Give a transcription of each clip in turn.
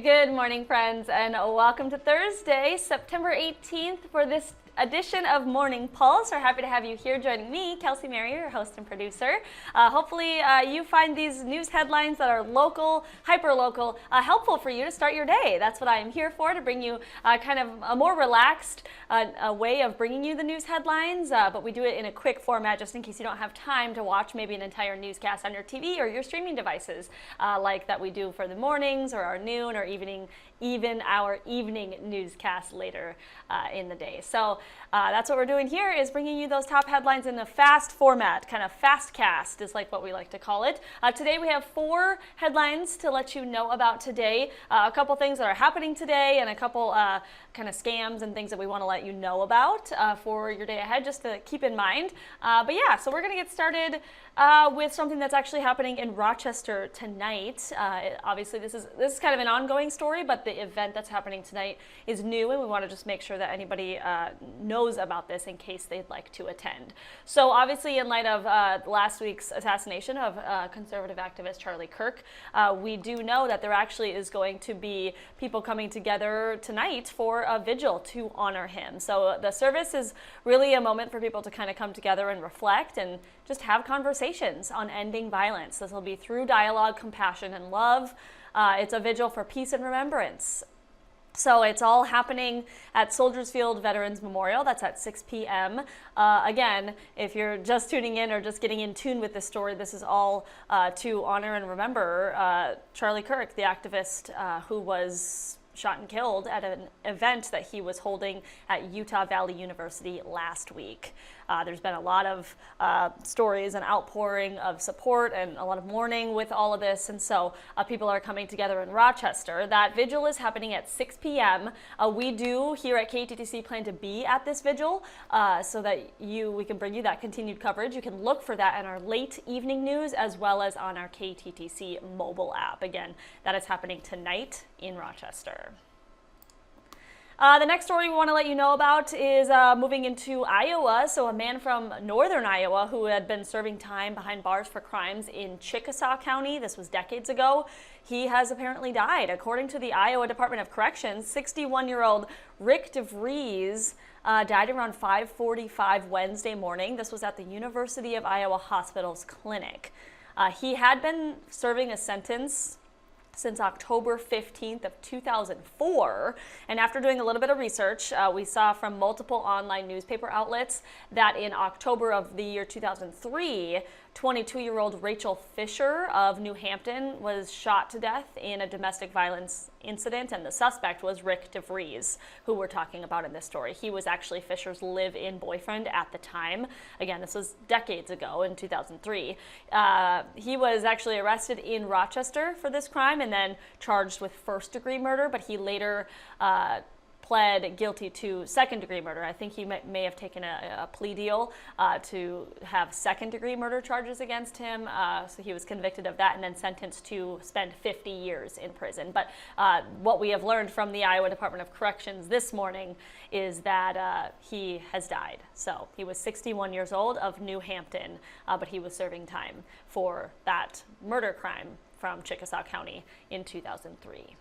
Good morning, friends, and welcome to Thursday, September 18th for this edition of Morning Pulse. We're happy to have you here joining me, Kelsey Marier, your host and producer. Hopefully you find these news headlines that are local, hyper-local, helpful for you to start your day. That's what I am here for, to bring you kind of a more relaxed way of bringing you the news headlines, but we do it in a quick format just in case you don't have time to watch maybe an entire newscast on your TV or your streaming devices like that we do for the mornings or our noon or even our evening newscast later in the day. So that's what we're doing here, is bringing you those top headlines in a fast format, kind of fast cast is like what we like to call it. Today we have 4 headlines to let you know about today, a couple things that are happening today and a couple kind of scams and things that we want to let you know about for your day ahead, just to keep in mind. But yeah, so we're going to get started with something that's actually happening in Rochester tonight. Obviously this is kind of an ongoing story, but the event that's happening tonight is new, and we want to just make sure that anybody knows about this in case they'd like to attend. So obviously, in light of last week's assassination of conservative activist Charlie Kirk, we do know that there actually is going to be people coming together tonight for a vigil to honor him. So the service is really a moment for people to kind of come together and reflect and just have conversations on ending violence. This will be through dialogue, compassion, and love. It's a vigil for peace and remembrance. So it's all happening at Soldiers Field Veterans Memorial. That's at 6 p.m. Again, if you're just tuning in or just getting in tune with this story, this is all to honor and remember Charlie Kirk, the activist who was shot and killed at an event that he was holding at Utah Valley University last week. There's been a lot of stories and outpouring of support and a lot of mourning with all of this, and so people are coming together in Rochester. That vigil is happening at 6 p.m. We do here at KTTC plan to be at this vigil so that we can bring you that continued coverage. You can look for that in our late evening news as well as on our KTTC mobile app. Again, that is happening tonight in Rochester. The next story we want to let you know about is moving into Iowa. So a man from northern Iowa who had been serving time behind bars for crimes in Chickasaw County, this was decades ago, he has apparently died. According to the Iowa Department of Corrections, 61-year-old Rick DeVries died around 5:45 Wednesday morning. This was at the University of Iowa Hospital's clinic. He had been serving a sentence since October 15th of 2004. And after doing a little bit of research, we saw from multiple online newspaper outlets that in October of the year 2003, 22-year-old Rachel Fisher of New Hampton was shot to death in a domestic violence incident, and the suspect was Rick DeVries, who we're talking about in this story. He was actually Fisher's live-in boyfriend at the time. Again, this was decades ago in 2003. He was actually arrested in Rochester for this crime and then charged with first-degree murder, but he later pled guilty to second-degree murder. I think he may have taken a plea deal to have second-degree murder charges against him. So he was convicted of that and then sentenced to spend 50 years in prison. But what we have learned from the Iowa Department of Corrections this morning is that he has died. So he was 61 years old of New Hampton, but he was serving time for that murder crime from Chickasaw County in 2003.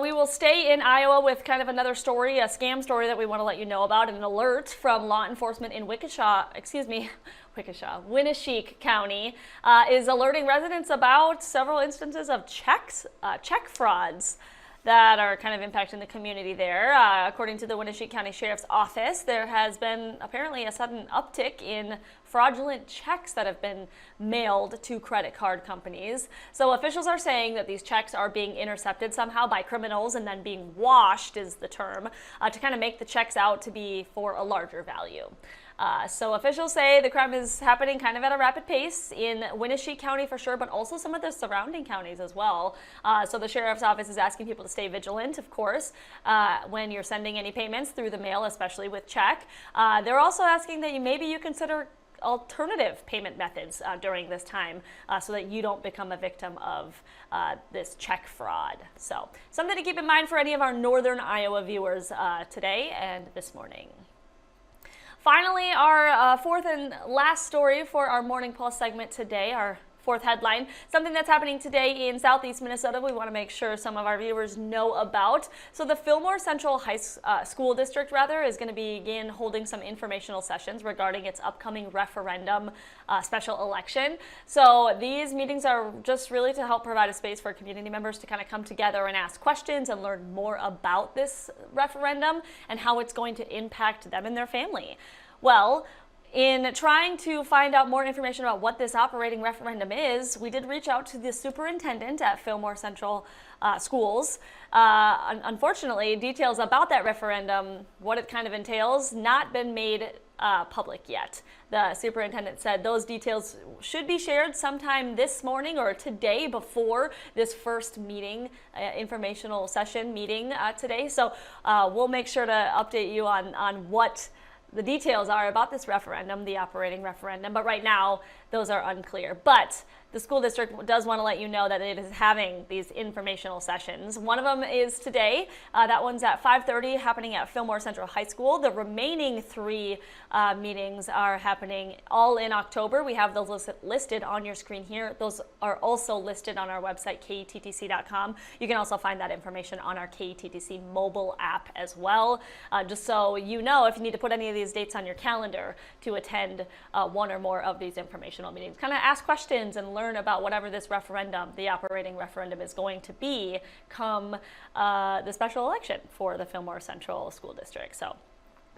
We will stay in Iowa with kind of another story, a scam story that we want to let you know about. An alert from law enforcement in Winneshiek County is alerting residents about several instances of check frauds that are kind of impacting the community there. According to the Winneshiek County Sheriff's Office, there has been apparently a sudden uptick in fraudulent checks that have been mailed to credit card companies. So officials are saying that these checks are being intercepted somehow by criminals and then being washed, is the term, to kind of make the checks out to be for a larger value. So officials say the crime is happening kind of at a rapid pace in Winneshiek County for sure, but also some of the surrounding counties as well. So the Sheriff's Office is asking people to stay vigilant, of course, when you're sending any payments through the mail, especially with check. They're also asking that maybe you consider alternative payment methods during this time so that you don't become a victim of this check fraud. So something to keep in mind for any of our northern Iowa viewers today and this morning. Finally, our fourth and last story for our Morning Pulse segment today, our fourth headline, something that's happening today in southeast Minnesota we want to make sure some of our viewers know about. So the Fillmore Central School District is going to begin holding some informational sessions regarding its upcoming referendum special election. So these meetings are just really to help provide a space for community members to kind of come together and ask questions and learn more about this referendum and how it's going to impact them and their family. Well, in trying to find out more information about what this operating referendum is, we did reach out to the superintendent at Fillmore Central Schools. Unfortunately, details about that referendum, what it kind of entails, not been made public yet. The superintendent said those details should be shared sometime this morning or today before this first meeting, informational session meeting today. So we'll make sure to update you on what the details are about this referendum, the operating referendum, but right now those are unclear. But the school district does want to let you know that it is having these informational sessions. One of them is today. That one's at 5:30, happening at Fillmore Central High School. The remaining three meetings are happening all in October. We have those listed on your screen here. Those are also listed on our website, kettc.com. You can also find that information on our KETTC mobile app as well. Just so you know, if you need to put any of these dates on your calendar to attend one or more of these informational meetings, kind of ask questions and learn about whatever this referendum, the operating referendum, is going to be come the special election for the Fillmore Central School District. So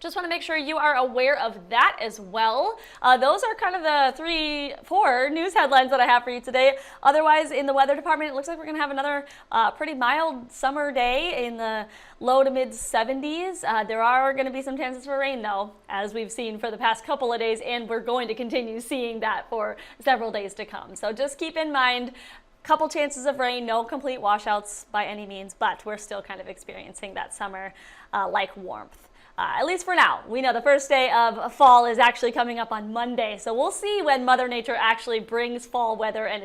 just want to make sure you are aware of that as well. Those are kind of the 4 news headlines that I have for you today. Otherwise, in the weather department, it looks like we're going to have another pretty mild summer day in the low to mid 70s. There are going to be some chances for rain, though, as we've seen for the past couple of days, and we're going to continue seeing that for several days to come. So just keep in mind, couple chances of rain, no complete washouts by any means, but we're still kind of experiencing that summer-like warmth. At least for now. We know the first day of fall is actually coming up on Monday, so we'll see when Mother Nature actually brings fall weather and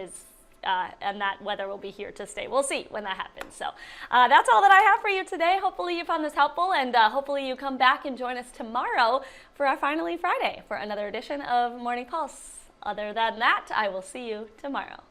that weather will be here to stay. We'll see when that happens. So that's all that I have for you today. Hopefully you found this helpful, and hopefully you come back and join us tomorrow for our Finally Friday for another edition of Morning Pulse. Other than that, I will see you tomorrow.